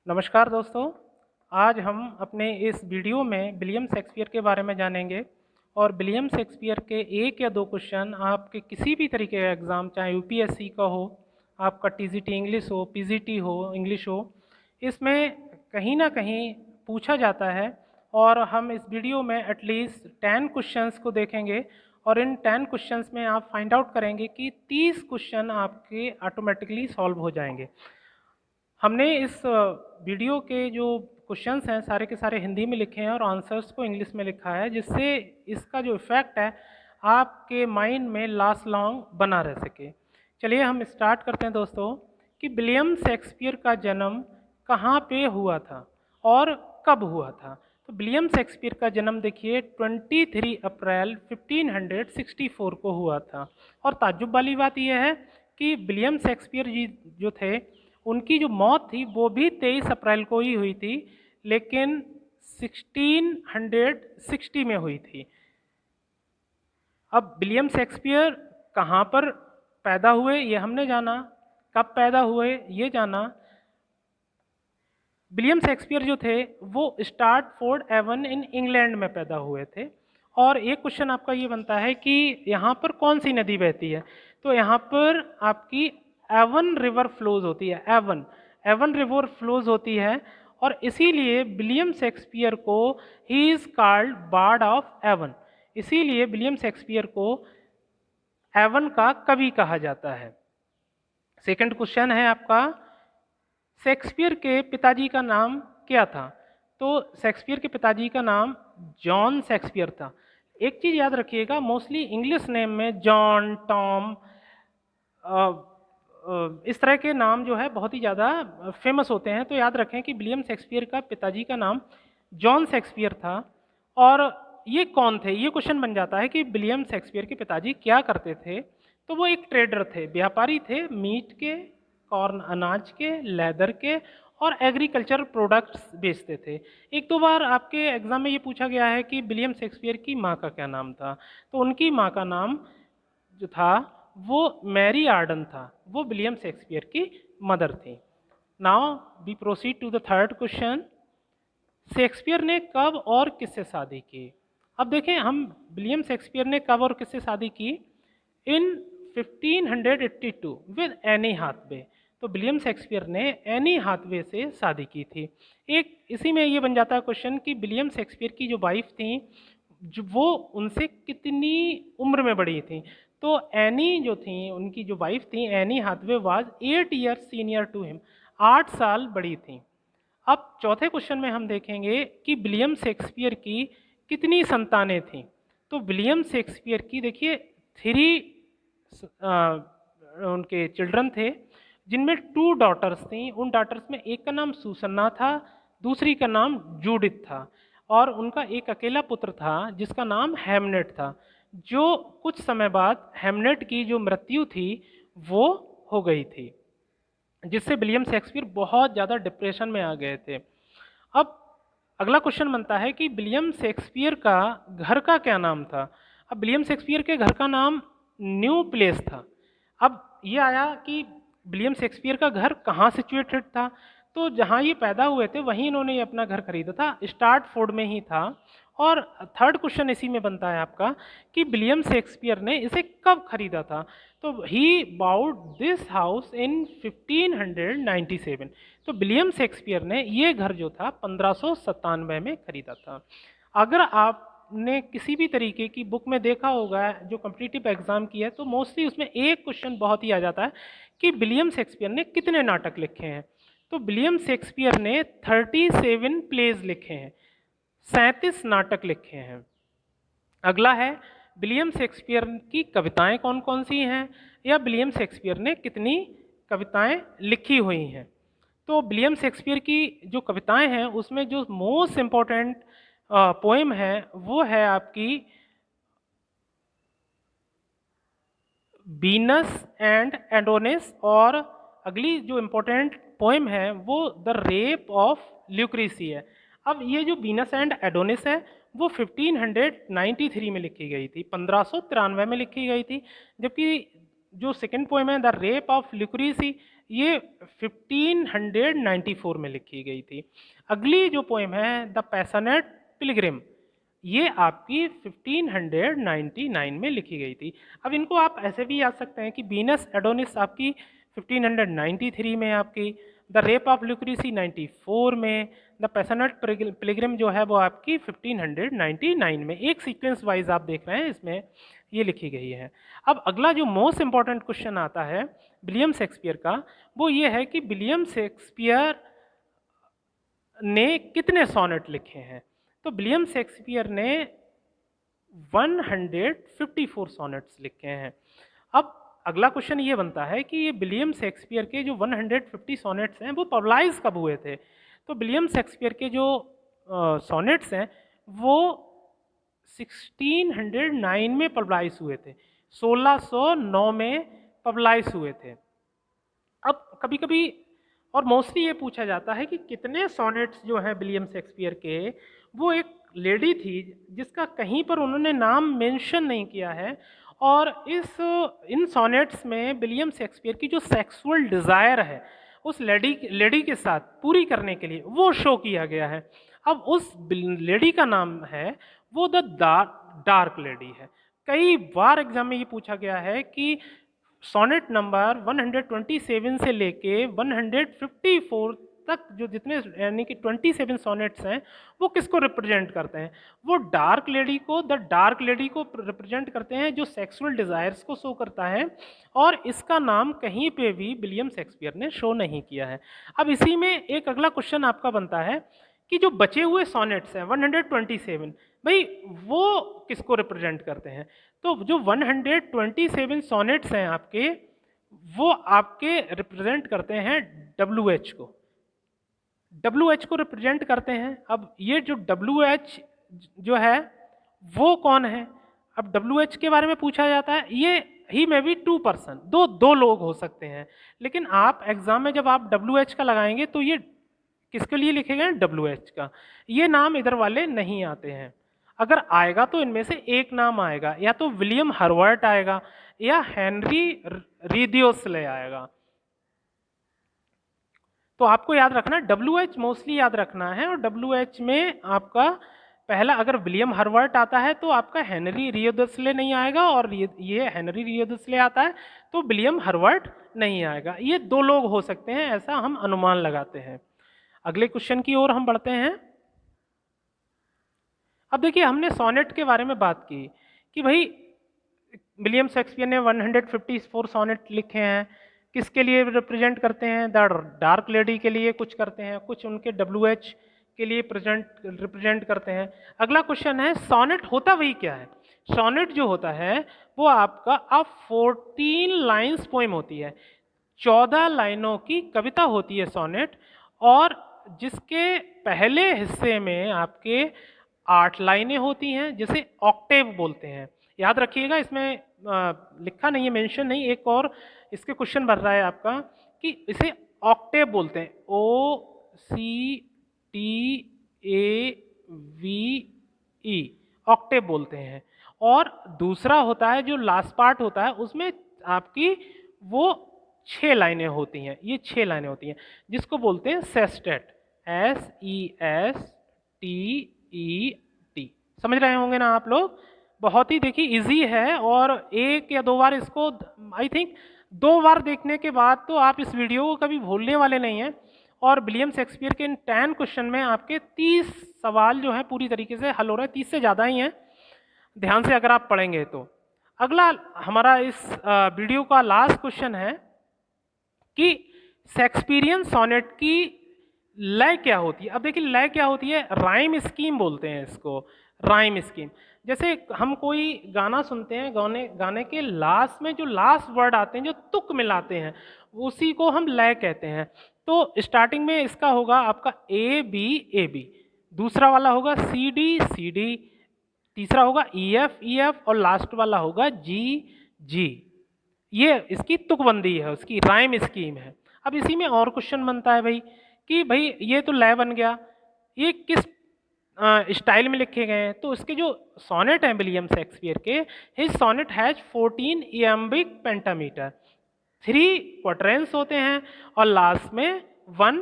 नमस्कार दोस्तों। आज हम अपने इस वीडियो में विलियम शेक्सपियर के बारे में जानेंगे और विलियम शेक्सपियर के एक या दो क्वेश्चन आपके किसी भी तरीके का एग्ज़ाम, चाहे यूपीएससी का हो, आपका टीजीटी इंग्लिश हो, पीजीटी हो इंग्लिश हो, इसमें कहीं ना कहीं पूछा जाता है। और हम इस वीडियो में एटलीस्ट 10 क्वेश्चंस को देखेंगे और इन 10 क्वेश्चंस में आप फाइंड आउट करेंगे कि 30 क्वेश्चन आपके ऑटोमेटिकली सॉल्व हो जाएंगे। हमने इस वीडियो के जो क्वेश्चंस हैं सारे के सारे हिंदी में लिखे हैं और आंसर्स को इंग्लिश में लिखा है, जिससे इसका जो इफ़ेक्ट है आपके माइंड में लास्ट लॉन्ग बना रह सके। चलिए हम स्टार्ट करते हैं दोस्तों कि विलियम शेक्सपियर का जन्म कहाँ पे हुआ था और कब हुआ था। तो विलियम शेक्सपियर का जन्म देखिए 23 अप्रैल 1564 को हुआ था। और ताज्जुब वाली बात यह है कि विलियम शेक्सपियर जी जो थे उनकी जो मौत थी वो भी 23 अप्रैल को ही हुई थी, लेकिन 1660 में हुई थी। अब विलियम शेक्सपियर कहाँ पर पैदा हुए ये हमने जाना, कब पैदा हुए ये जाना। विलियम शेक्सपियर जो थे वो स्टार्टफोर्ड एवन इन इंग्लैंड में पैदा हुए थे। और एक क्वेश्चन आपका ये बनता है कि यहाँ पर कौन सी नदी बहती है। तो यहाँ पर आपकी एवन रिवर फ्लोज होती है। एवन रिवर फ्लोज होती है और इसीलिए विलियम शेक्सपियर को he is called bard of Avon. इसीलिए विलियम शेक्सपियर को एवन का कवि कहा जाता है। सेकंड क्वेश्चन है आपका, शेक्सपियर के पिताजी का नाम क्या था। तो शेक्सपियर के पिताजी का नाम जॉन शेक्सपियर था। एक चीज़ याद रखिएगा, मोस्टली इंग्लिश नेम में जॉन, टॉम, इस तरह के नाम जो है बहुत ही ज़्यादा फेमस होते हैं। तो याद रखें कि विलियम शेक्सपियर का पिताजी का नाम जॉन शेक्सपियर था। और ये कौन थे, ये क्वेश्चन बन जाता है कि विलियम शेक्सपियर के पिताजी क्या करते थे। तो वो एक ट्रेडर थे, व्यापारी थे, मीट के, कॉर्न अनाज के, लेदर के और एग्रीकल्चर प्रोडक्ट्स बेचते थे। एक दो बार आपके एग्जाम में ये पूछा गया है कि विलियम शेक्सपियर की माँ का क्या नाम था। तो उनकी माँ का नाम जो था वो मैरी आर्डन था, वो विलियम शेक्सपियर की मदर थी। Now we proceed to the third question, Shakespeare ने कब और किससे शादी की। अब देखें हम विलियम शेक्सपियर ने कब और किससे शादी की। इन 1582 विद एनी हाथवे। तो विलियम शेक्सपियर ने एनी हाथवे से शादी की थी। एक इसी में ये बन जाता है क्वेश्चन कि विलियम शेक्सपियर की जो वाइफ थी जो वो उनसे कितनी उम्र में बड़ी थी। तो एनी जो थी, उनकी जो वाइफ थी Anne Hathaway was 8 years senior to him, 8 साल बड़ी थी। अब चौथे क्वेश्चन में हम देखेंगे कि विलियम शेक्सपियर की कितनी संतानें थीं। तो विलियम शेक्सपियर की देखिए 3 उनके चिल्ड्रन थे, जिनमें 2 डॉटर्स थीं। उन डॉटर्स में एक का नाम सुसन्ना था, दूसरी का नाम जूडिथ था। और उनका एक अकेला पुत्र था जिसका नाम हैमनेट था, जो कुछ समय बाद हैमनेट की जो मृत्यु थी वो हो गई थी, जिससे विलियम शेक्सपियर बहुत ज़्यादा डिप्रेशन में आ गए थे। अब अगला क्वेश्चन बनता है कि विलियम शेक्सपियर का घर का क्या नाम था। अब विलियम शेक्सपियर के घर का नाम न्यू प्लेस था। अब ये आया कि विलियम शेक्सपियर का घर कहाँ सिचुएटेड था। तो जहाँ ये पैदा हुए थे वहीं इन्होंने ये अपना घर खरीदा था, स्टार्टफोर्ड में ही था। और थर्ड क्वेश्चन इसी में बनता है आपका कि विलियम शेक्सपियर ने इसे कब खरीदा था। तो ही बाउड दिस हाउस इन 1597। तो विलियम शेक्सपियर ने ये घर जो था 1597 में खरीदा था। अगर आपने किसी भी तरीके की बुक में देखा होगा जो कॉम्पिटिटिव एग्जाम की है, तो मोस्टली उसमें एक क्वेश्चन बहुत ही आ जाता है कि विलियम शेक्सपियर ने कितने नाटक लिखे हैं। तो विलियम शेक्सपियर ने 37 प्लेज लिखे हैं, 37 नाटक लिखे हैं। अगला है विलियम शेक्सपियर की कविताएं कौन कौन सी हैं, या विलियम शेक्सपियर ने कितनी कविताएं लिखी हुई हैं। तो विलियम शेक्सपियर की जो कविताएं हैं उसमें जो मोस्ट इम्पोर्टेंट पोएम है वो है आपकी वीनस एंड एडोनिस। और अगली जो इम्पोर्टेंट पोएम है वो द रेप ऑफ ल्यूक्रेसी है। अब ये जो वीनस एंड एडोनिस है वो 1593 में लिखी गई थी, 1593 में लिखी गई थी। जबकि जो सेकंड पोएम है द रेप ऑफ ल्यूक्रेसी, ये 1594 में लिखी गई थी। अगली जो पोएम है द पैशनेट पिलग्रिम, ये आपकी 1599 में लिखी गई थी। अब इनको आप ऐसे भी याद सकते हैं कि वीनस एडोनिस आपकी 1593 में, आपकी द रेप ऑफ ल्यूक्रेसी 94 में, द पैशनेट पिलग्रिम जो है वो आपकी 1599 में। एक सीक्वेंस वाइज आप देख रहे हैं इसमें ये लिखी गई है। अब अगला जो मोस्ट इंपॉर्टेंट क्वेश्चन आता है विलियम शेक्सपियर का, वो ये है कि विलियम शेक्सपियर ने कितने सोनेट लिखे हैं। तो विलियम शेक्सपियर ने 154 सोनेट्स लिखे हैं। अब अगला क्वेश्चन ये बनता है कि ये विलियम शेक्सपियर के जो 150 सोनेट्स हैं वो पब्लाइज कब हुए थे। तो विलियम शेक्सपियर के जो सोनेट्स हैं वो 1609 में पब्लाइज हुए थे, 1609 में पब्लाइज हुए थे। अब कभी कभी और मोस्टली ये पूछा जाता है कि कितने सोनेट्स जो हैं विलियम शेक्सपियर के, वो एक लेडी थी जिसका कहीं पर उन्होंने नाम मेंशन नहीं किया है, और इन सोनेट्स में विलियम शेक्सपियर की जो सेक्सुअल डिज़ायर है उस लेडी के साथ पूरी करने के लिए वो शो किया गया है। अब उस लेडी का नाम है वो द डार्क लेडी है। कई बार एग्जाम में ये पूछा गया है कि सोनेट नंबर 127 से लेके 154 तक जो जितने यानी कि 27 सोनेट्स हैं वो किसको रिप्रेजेंट करते हैं। वो डार्क लेडी को, द डार्क लेडी को रिप्रेजेंट करते हैं जो सेक्सुअल डिज़ायर्स को शो करता है, और इसका नाम कहीं पे भी विलियम शेक्सपियर ने शो नहीं किया है। अब इसी में एक अगला क्वेश्चन आपका बनता है कि जो बचे हुए सोनेट्स हैं 127, भाई वो किसको रिप्रेजेंट करते हैं। तो जो 127 सोनेट्स हैं आपके, वो आपके रिप्रेजेंट करते हैं WH को, WH को रिप्रेजेंट करते हैं। अब ये जो WH जो है वो कौन है। अब WH के बारे में पूछा जाता है, ये ही में भी 2 पर्सन, दो लोग हो सकते हैं, लेकिन आप एग्जाम में जब आप WH का लगाएंगे तो ये किसके लिए लिखे गए हैं, WH का। ये नाम इधर वाले नहीं आते हैं। अगर आएगा तो इनमें से एक नाम आएगा, या तो विलियम हर्वर्ट आएगा या हेनरी रीदियोस्ले आएगा। तो आपको याद रखना WH मोस्टली याद रखना है, और WH में आपका पहला अगर विलियम हर्वर्ट आता है तो आपका हेनरी रियोदस्ले नहीं आएगा, और ये हेनरी रियोदस्ले आता है तो विलियम हर्वर्ट नहीं आएगा। ये 2 लोग हो सकते हैं, ऐसा हम अनुमान लगाते हैं। अगले क्वेश्चन की ओर हम बढ़ते हैं। अब देखिए हमने सोनेट के बारे में बात की कि भाई विलियम शेक्सपियर ने 154 सोनेट लिखे हैं, किसके लिए रिप्रेजेंट करते हैं, द डार्क लेडी के लिए कुछ करते हैं, कुछ उनके WH के लिए रिप्रेजेंट करते हैं। अगला क्वेश्चन है सोनेट होता वही क्या है। सोनेट जो होता है वो आपका अब 14 लाइन्स पोएम होती है, 14 लाइनों की कविता होती है सोनेट, और जिसके पहले हिस्से में आपके 8 लाइनें होती हैं जिसे ऑक्टेव बोलते हैं। याद रखिएगा, इसमें लिखा नहीं है, मेंशन नहीं, एक और इसके क्वेश्चन भर रहा है आपका कि इसे ऑक्टेव बोलते हैं, OCTAVE, ऑक्टेव बोलते हैं। और दूसरा होता है जो लास्ट पार्ट होता है, उसमें आपकी वो 6 लाइनें होती हैं, ये 6 लाइनें होती हैं जिसको बोलते हैं सेस्टेट, SESTET। समझ रहे होंगे ना आप लोग। बहुत ही देखिए इजी है, और 1 या 2 बार इसको, आई थिंक 2 बार देखने के बाद तो आप इस वीडियो को कभी भूलने वाले नहीं हैं। और विलियम शेक्सपियर के इन 10 क्वेश्चन में आपके 30 सवाल जो है पूरी तरीके से हल हो रहे हैं, 30 से ज़्यादा ही हैं ध्यान से अगर आप पढ़ेंगे तो। अगला हमारा इस वीडियो का लास्ट क्वेश्चन है कि शेक्सपियरियन सोनेट की लय क्या होती है। अब देखिए लय क्या होती है, राइम स्कीम बोलते हैं इसको, राइम स्कीम। जैसे हम कोई गाना सुनते हैं, गाने के लास्ट में जो लास्ट वर्ड आते हैं, जो तुक मिलाते हैं, उसी को हम लय कहते हैं। तो स्टार्टिंग में इसका होगा आपका AB, दूसरा वाला होगा CD, तीसरा होगा EF, और लास्ट वाला होगा G। ये इसकी तुकबंदी है, उसकी राइम स्कीम है। अब इसी में और क्वेश्चन बनता है भाई कि भाई ये तो लय बन गया, ये किस स्टाइल में लिखे गए हैं। तो इसके जो सोनेट हैं विलियम शेक्सपियर के, his sonnet has 14 iambic pentameter. 3 quatrains होते हैं और लास्ट में 1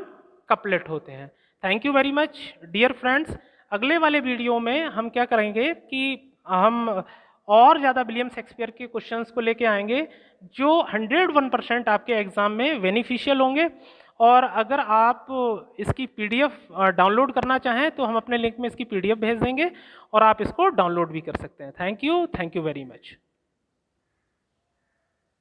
कपलेट होते हैं। Thank you very much dear friends. अगले वाले वीडियो में हम क्या करेंगे कि हम और ज़्यादा विलियम शेक्सपियर के क्वेश्चंस को लेके आएंगे जो 101% आपके एग्जाम में बेनिफिशियल होंगे। और अगर आप इसकी पीडीएफ डाउनलोड करना चाहें तो हम अपने लिंक में इसकी पीडीएफ भेज देंगे और आप इसको डाउनलोड भी कर सकते हैं। Thank you very much.